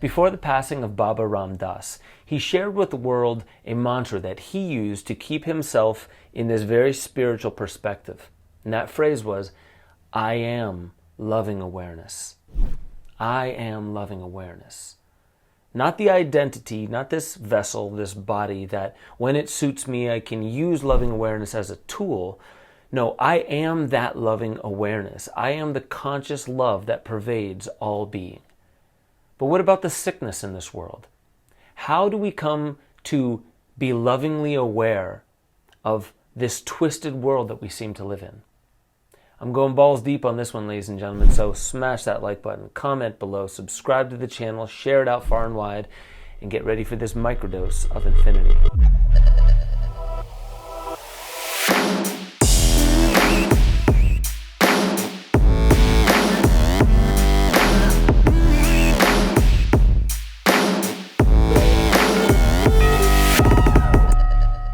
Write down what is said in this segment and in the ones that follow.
Before the passing of Baba Ram Das, he shared with the world a mantra that he used to keep himself in this very spiritual perspective. And that phrase was, I am loving awareness. I am loving awareness. Not the identity, not this vessel, this body that when it suits me, I can use loving awareness as a tool. No, I am that loving awareness. I am the conscious love that pervades all being. But what about the sickness in this world? How do we come to be lovingly aware of this twisted world that we seem to live in? I'm going balls deep on this one, ladies and gentlemen, so smash that like button, comment below, subscribe to the channel, share it out far and wide, and get ready for this microdose of infinity.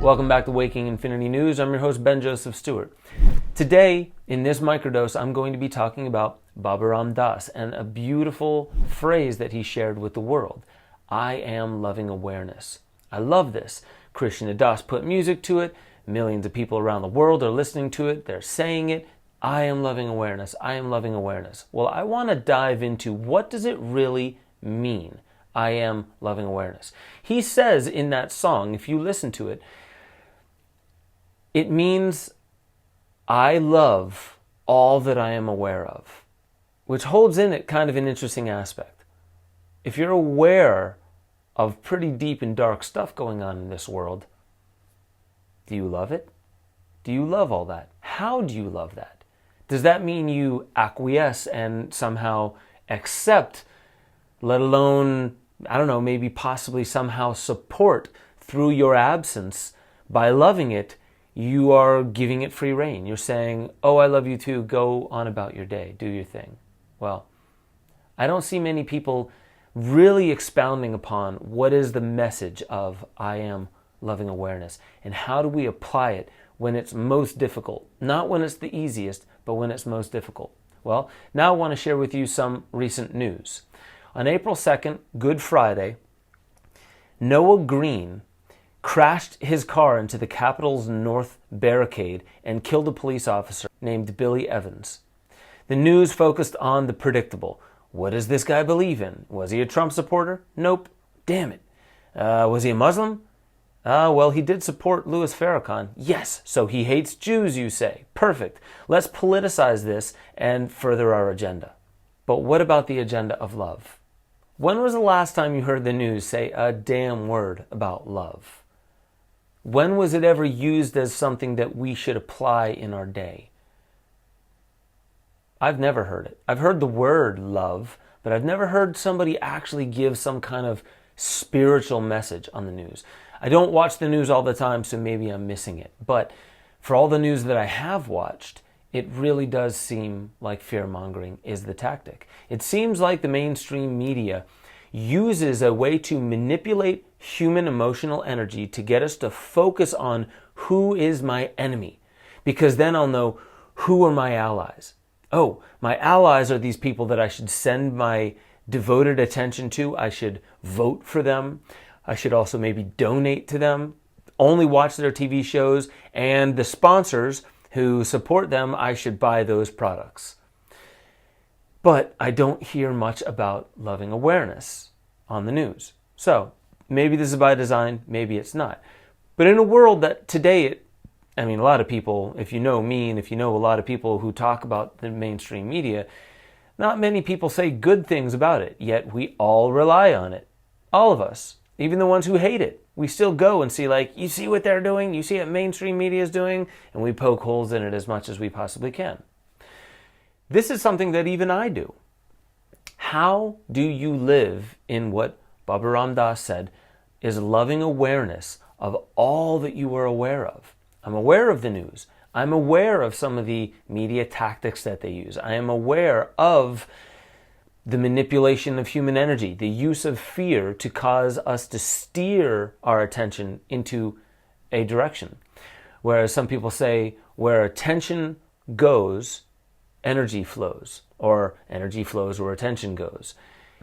Welcome back to Waking Infinity News. I'm your host, Ben Joseph Stewart. Today, in this microdose, I'm going to be talking about Baba Ram Das and a beautiful phrase that he shared with the world. I am loving awareness. I love this. Krishna Das put music to it. Millions of people around the world are listening to it. They're saying it. I am loving awareness. I am loving awareness. Well, I want to dive into what does it really mean? I am loving awareness. He says in that song, if you listen to it, it means I love all that I am aware of, which holds in it kind of an interesting aspect. If you're aware of pretty deep and dark stuff going on in this world, do you love it? Do you love all that? How do you love that? Does that mean you acquiesce and somehow accept, let alone, I don't know, maybe possibly somehow support through your absence by loving it? You are giving it free rein. You're saying, oh, I love you too. Go on about your day. Do your thing. Well, I don't see many people really expounding upon what is the message of I am loving awareness and how do we apply it when it's most difficult. Not when it's the easiest, but when it's most difficult. Well, now I want to share with you some recent news. On April 2nd, Good Friday, Noah Green crashed his car into the Capitol's north barricade and killed a police officer named Billy Evans. The news focused on the predictable. What does this guy believe in? Was he a Trump supporter? Nope. Damn it. Was he a Muslim? Well, he did support Louis Farrakhan. Yes, so he hates Jews, you say. Perfect. Let's politicize this and further our agenda. But what about the agenda of love? When was the last time you heard the news say a damn word about love? When was it ever used as something that we should apply in our day? I've never heard it. I've heard the word love, but I've never heard somebody actually give some kind of spiritual message on the news. I don't watch the news all the time, so maybe I'm missing it. But for all the news that I have watched, it really does seem like fear-mongering is the tactic. It seems like the mainstream media uses a way to manipulate human emotional energy to get us to focus on who is my enemy, because then I'll know who are my allies. Oh, my allies are these people that I should send my devoted attention to. I should vote for them. I should also maybe donate to them, only watch their TV shows, and the sponsors who support them, I should buy those products. But I don't hear much about loving awareness on the news. So maybe this is by design, maybe it's not. But in a world that today, a lot of people, if you know me and if you know a lot of people who talk about the mainstream media, not many people say good things about it, yet we all rely on it. All of us, even the ones who hate it. We still go and see, you see what they're doing? You see what mainstream media is doing? And we poke holes in it as much as we possibly can. This is something that even I do. How do you live in what Baba Ram Das said is loving awareness of all that you are aware of? I'm aware of the news. I'm aware of some of the media tactics that they use. I am aware of the manipulation of human energy, the use of fear to cause us to steer our attention into a direction. Whereas some people say, where attention goes, energy flows, or energy flows where attention goes.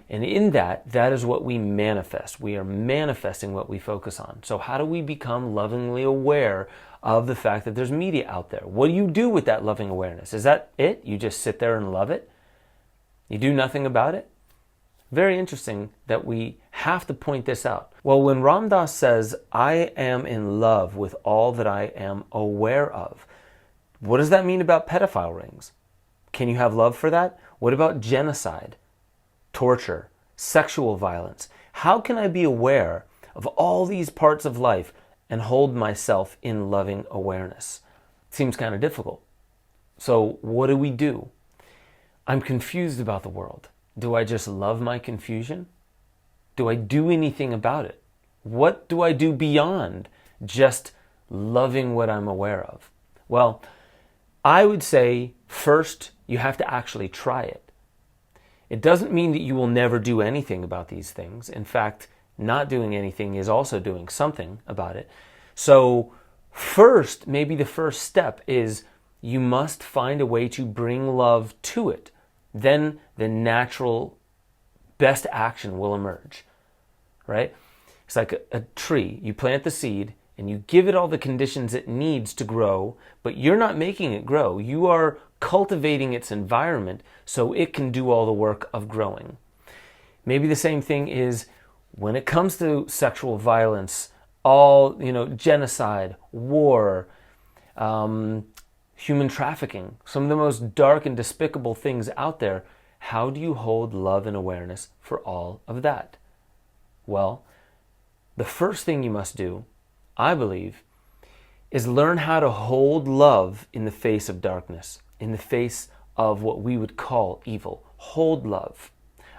And in that, that is what we manifest. We are manifesting what we focus on. So how do we become lovingly aware of the fact that there's media out there? What do you do with that loving awareness? Is that it? You just sit there and love it? You do nothing about it? Very interesting that we have to point this out. Well, when Ram Dass says, I am in love with all that I am aware of, what does that mean about pedophile rings? Can you have love for that? What about genocide, torture, sexual violence? How can I be aware of all these parts of life and hold myself in loving awareness? Seems kind of difficult. So what do? I'm confused about the world. Do I just love my confusion? Do I do anything about it? What do I do beyond just loving what I'm aware of? Well, I would say first you have to actually try it. It doesn't mean that you will never do anything about these things. In fact, not doing anything is also doing something about it. So first, maybe the first step is you must find a way to bring love to it. Then the natural best action will emerge, right? It's like a tree. You plant the seed and you give it all the conditions it needs to grow, but you're not making it grow. You are cultivating its environment so it can do all the work of growing. Maybe the same thing is when it comes to sexual violence, all, genocide, war, human trafficking, some of the most dark and despicable things out there. How do you hold love and awareness for all of that? Well, the first thing you must do, I believe, is learn how to hold love in the face of darkness, in the face of what we would call evil. Hold love.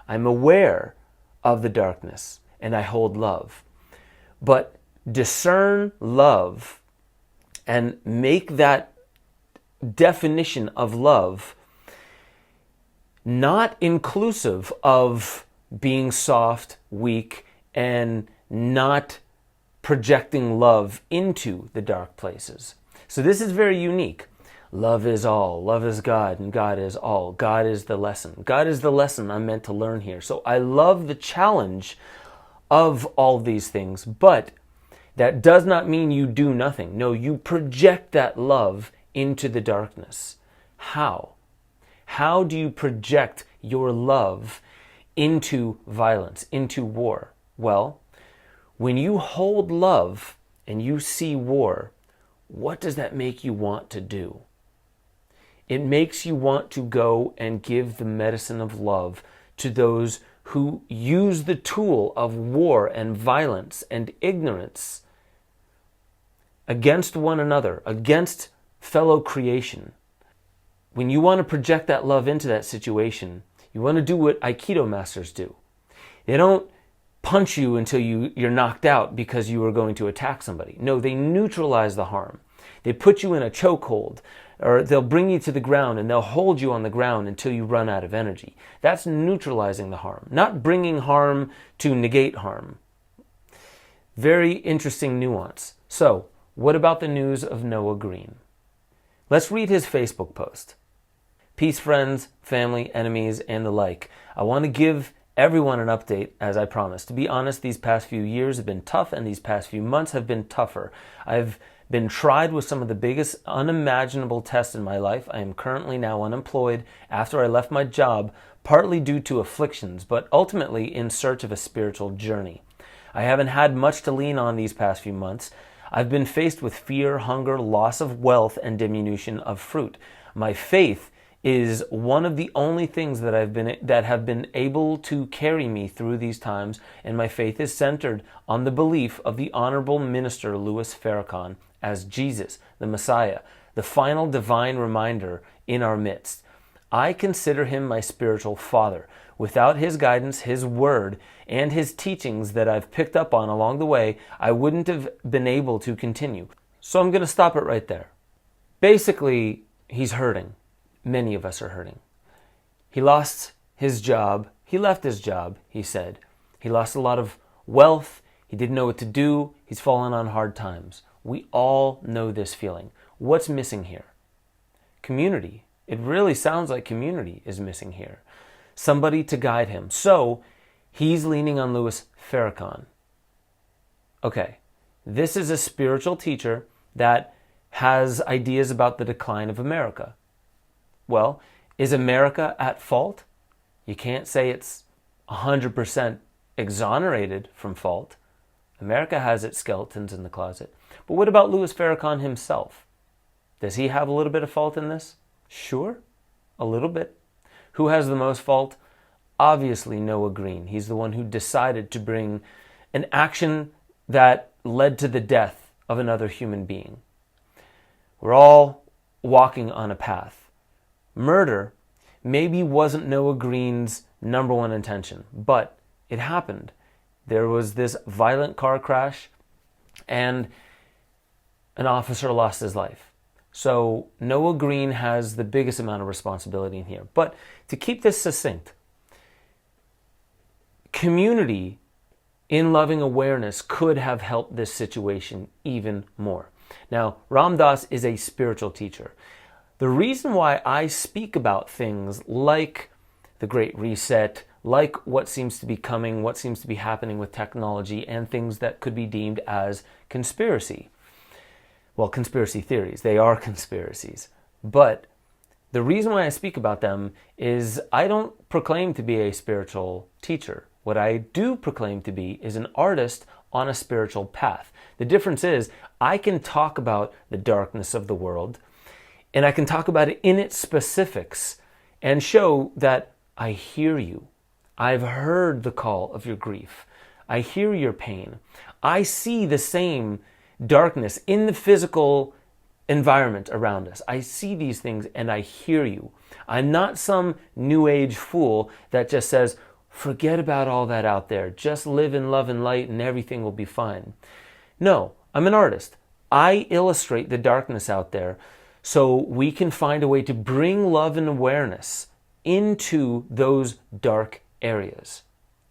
I'm aware of the darkness and I hold love. But discern love and make that definition of love not inclusive of being soft, weak, and not projecting love into the dark places. So this is very unique. Love is all, love is God, and God is all. God is the lesson. God is the lesson I'm meant to learn here. So I love the challenge of all these things, but that does not mean you do nothing. No, you project that love into the darkness. How? How do you project your love into violence, into war? Well, when you hold love and you see war, what does that make you want to do? It makes you want to go and give the medicine of love to those who use the tool of war and violence and ignorance against one another, against fellow creation. When you want to project that love into that situation, you want to do what Aikido masters do. They don't punch you until you're knocked out because you are going to attack somebody. No, they neutralize the harm. They put you in a chokehold, or they'll bring you to the ground and they'll hold you on the ground until you run out of energy. That's neutralizing the harm, not bringing harm to negate harm. Very interesting nuance. So, what about the news of Noah Green? Let's read his Facebook post. Peace, friends, family, enemies, and the like. I want to give everyone an update, as I promised. To be honest, these past few years have been tough, and these past few months have been tougher. I've been tried with some of the biggest unimaginable tests in my life. I am currently now unemployed after I left my job, partly due to afflictions, but ultimately in search of a spiritual journey. I haven't had much to lean on these past few months. I've been faced with fear, hunger, loss of wealth, and diminution of fruit. My faith is one of the only things that have been able to carry me through these times, and my faith is centered on the belief of the Honorable Minister Louis Farrakhan as Jesus, the Messiah, the final divine reminder in our midst. I consider him my spiritual father. Without his guidance, his word, and his teachings that I've picked up on along the way, I wouldn't have been able to continue. So I'm going to stop it right there. Basically, he's hurting. Many of us are hurting. He lost his job. He left his job, he said. He lost a lot of wealth. He didn't know what to do. He's fallen on hard times. We all know this feeling. What's missing here? Community. It really sounds like community is missing here. Somebody to guide him. So He's leaning on Louis Farrakhan. Okay, this is a spiritual teacher that has ideas about the decline of America. Well, is America at fault? You can't say it's 100% exonerated from fault. America has its skeletons in the closet. But what about Louis Farrakhan himself? Does he have a little bit of fault in this? Sure, a little bit. Who has the most fault? Obviously Noah Green. He's the one who decided to bring an action that led to the death of another human being. We're all walking on a path. Murder maybe wasn't Noah Green's number one intention, but it happened. There was this violent car crash and an officer lost his life. So Noah Green has the biggest amount of responsibility in here. But to keep this succinct, community in loving awareness could have helped this situation even more. Now, Ram Dass is a spiritual teacher. The reason why I speak about things like the Great Reset, like what seems to be coming, what seems to be happening with technology, and things that could be deemed as conspiracy. Well, conspiracy theories, they are conspiracies. But the reason why I speak about them is I don't proclaim to be a spiritual teacher. What I do proclaim to be is an artist on a spiritual path. The difference is I can talk about the darkness of the world, and I can talk about it in its specifics and show that I hear you. I've heard the call of your grief. I hear your pain. I see the same darkness in the physical environment around us. I see these things and I hear you. I'm not some new age fool that just says, forget about all that out there. Just live in love and light and everything will be fine. No, I'm an artist. I illustrate the darkness out there so we can find a way to bring love and awareness into those dark areas.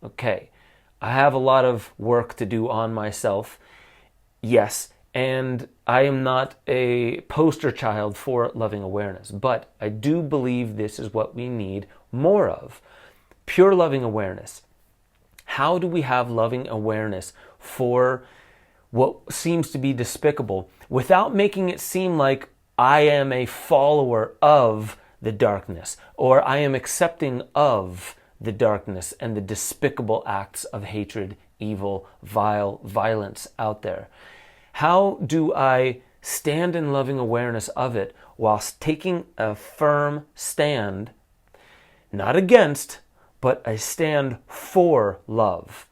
Okay, I have a lot of work to do on myself. Yes, and I am not a poster child for loving awareness, but I do believe this is what we need more of. Pure loving awareness. How do we have loving awareness for what seems to be despicable without making it seem like I am a follower of the darkness or I am accepting of the darkness and the despicable acts of hatred, evil, vile, violence out there? How do I stand in loving awareness of it whilst taking a firm stand, not against, but I stand for love,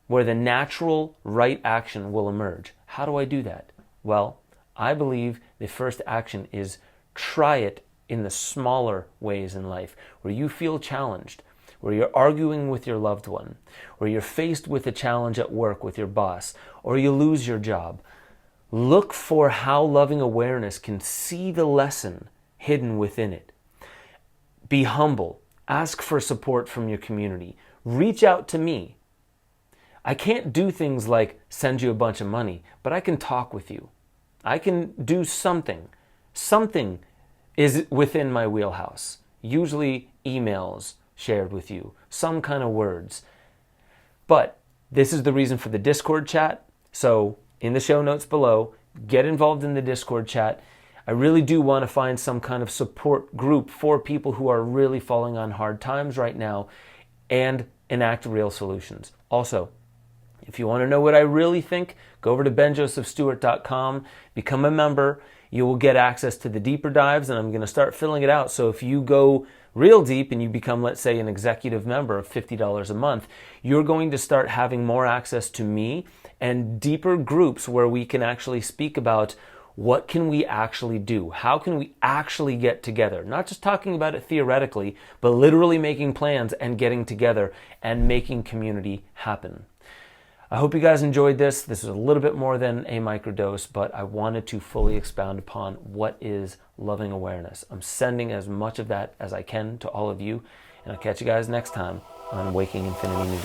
where the natural right action will emerge? How do I do that? Well, I believe the first action is try it in the smaller ways in life, where you feel challenged, where you're arguing with your loved one, or you're faced with a challenge at work with your boss, or you lose your job. Look for how loving awareness can see the lesson hidden within it. Be humble. Ask for support from your community. Reach out to me. I can't do things like send you a bunch of money, but I can talk with you. I can do something. Something is within my wheelhouse. Usually emails shared with you, some kind of words. But this is the reason for the Discord chat. So in the show notes below, get involved in the Discord chat. I really do want to find some kind of support group for people who are really falling on hard times right now and enact real solutions. Also, if you want to know what I really think, go over to benjosephstewart.com, become a member. You will get access to the deeper dives, and I'm going to start filling it out. So if you go real deep and you become, let's say, an executive member of $50 a month, you're going to start having more access to me and deeper groups where we can actually speak about what can we actually do? How can we actually get together? Not just talking about it theoretically, but literally making plans and getting together and making community happen. I hope you guys enjoyed this. This is a little bit more than a microdose, but I wanted to fully expound upon what is loving awareness. I'm sending as much of that as I can to all of you, and I'll catch you guys next time on Waking Infinity News.